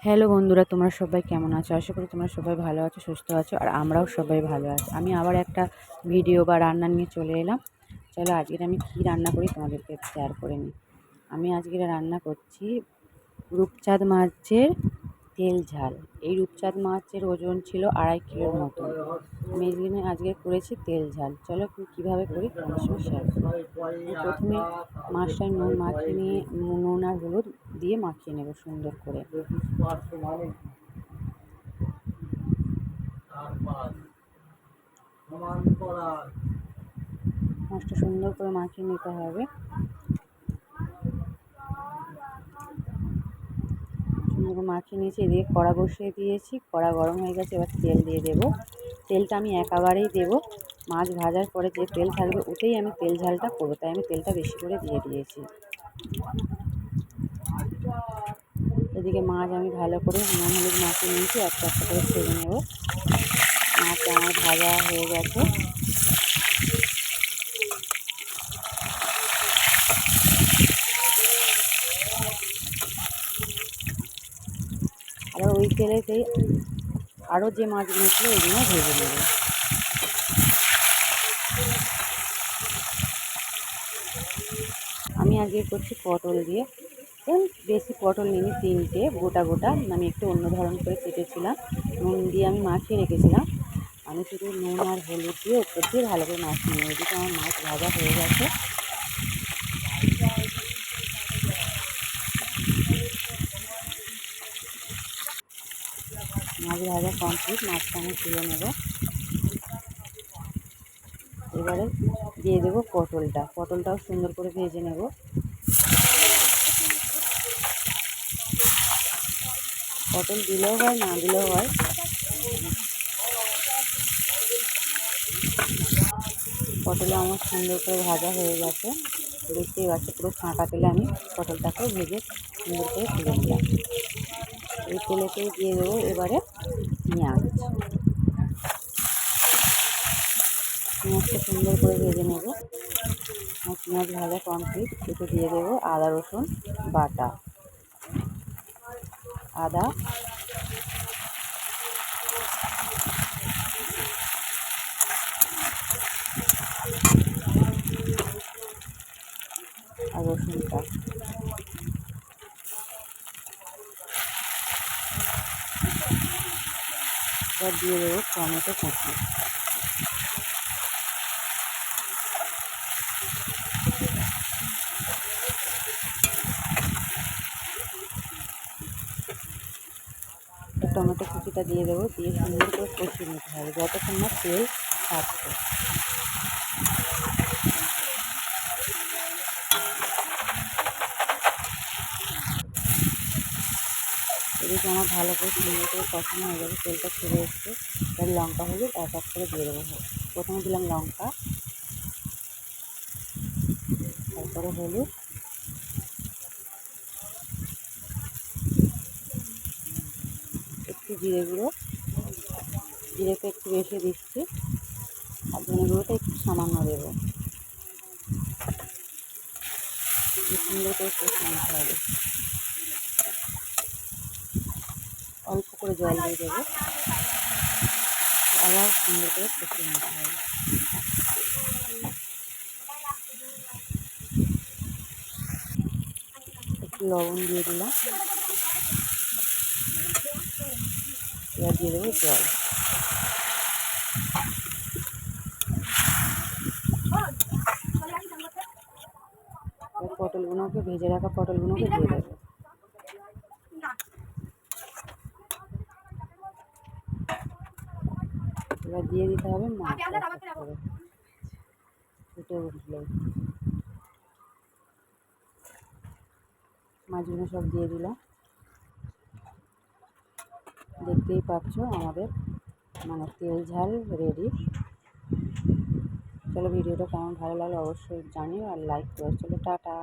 Hello বন্ধুরা, তোমরা সবাই কেমন আছো? আশা করি তোমরা সবাই ভালো আছো, সুস্থ আছো, আর আমরাও সবাই ভালো আছি। আমি আবার একটা ভিডিও বা রান্না নিয়ে চলে এলাম। চলো আজকের আমি কী রান্না করি তোমাদেরকে শেয়ার করে নিই। আমি আজকে রান্না করছি রূপচাঁদ মাছের তেল ঝাল। এই রূপচাঁদ মাছের ওজন ছিল 2.5 কিলোর মতো। আমি আজকে করেছি তেল ঝাল। চলো কীভাবে করি তোমাদের সঙ্গে শেয়ার করি। প্রথমে মাছটা নুন মাখিয়ে নিয়ে নুন আর হলুদ দিয়ে মাখিয়ে নেব সুন্দর করে। মাছটা সুন্দর করে মাখিয়ে নিতে হবে। সুন্দর করে মাখিয়ে নিয়েছি, এদিকে কড়া বসিয়ে দিয়েছি। কড়া গরম হয়ে গেছে, এবার তেল দিয়ে দেবো। তেলটা আমি একেবারেই দেবো। মাছ ভাজার পরে যে তেল থাকবে ওতেই আমি তেল ঝালটা করবো, তাই আমি তেলটা বেশি করে দিয়ে দিয়েছি। এদিকে মাছ আমি ভালো করে নুন হলুদ মাখিয়ে নিয়েছি, একটা একটা করে ছেড়ে নেব। মাছ আমার ভাজা হয়ে গেছে। আবার ওই তেলেতেই আরও যে মাছগুলো ছিল ওইগুলো ভেজে নেব। আমি আজকে করছি পটল দিয়ে। বেশি পটল নিয়ে 3টে গোটা গোটা আমি একটু অন্য ধরন করে কেটেছিলাম। নুন দিয়ে আমি মাখিয়ে রেখেছিলাম। আমি শুধু নুন আর হলুদ দিয়ে ওপর দিয়ে ভালো করে মাখিয়ে নিই। এদিকে আমার মাছ ভাজা হয়ে গেছে। মাছ ভাজা কমপ্লিট, মাছটা আমি তুলে নেব। এবারে দিয়ে দেবো পটলটাও সুন্দর করে ভেজে নেব। পটল দিলেও হয়, না দিলেও হয়। পটলে আমার সুন্দর করে ভাজা হয়ে গেছে, দেখতেই পাচ্ছি। পুরো ফাঁকা তেলে আমি পটলটাকেও ভেজে সুন্দর করে তুলে দিলাম। এই তেলেতেই দিয়ে দেবো এবারে পেঁয়াজটা সুন্দর করে ভেজে নেব। পেঁয়াজ ভাজা কমপ্লিট। এতে দিয়ে দেবো আদা রসুন বাটা। আদা আর রসুনটা এবার দিয়ে দেবো টমেটো কুচি। টমেটো কুচিটা দিয়ে দেবো, দিয়ে সুন্দর করে কষিয়ে নিতে হবে যতক্ষণ না তেল ছাড়ছে। এদিকে আমার ভালো করে সুন্দর করে কষানো হয়ে যাবে, তেলটা ছেড়ে এসছে। এবার লঙ্কা হলুদ এক এক করে দিয়ে দেবো। প্রথমে দিলাম লঙ্কা, তারপরে হলুদ, একটু জিরে গুঁড়ো, জিরেটা একটু বেশি দিচ্ছি, আর ধনে গুঁড়োটা একটু সামান্য দেবো। সুন্দর করে কষিয়ে নিতে হবে। অল্প করে জল দিয়ে দেবো, আবার সুন্দর করে কষিয়ে নিতে হবে। একটু লবণ দিয়ে দিলাম, এবার দিয়ে দেবো জল। পটলগুলোকে ভেজে রাখা পটলগুলোকে দিয়ে দেবো। এবার দিয়ে দিতে হবে মাছ করে ফুটে উঠলে। মাছগুলো সব দিয়ে দিলাম। দেখতেই পাচ্ছ আমাদের তেল ঝাল রেডি। চলো ভিডিওটা কেমন ভালো লাগলো অবশ্যই জানিও আর লাইক করো। চলো টাটা।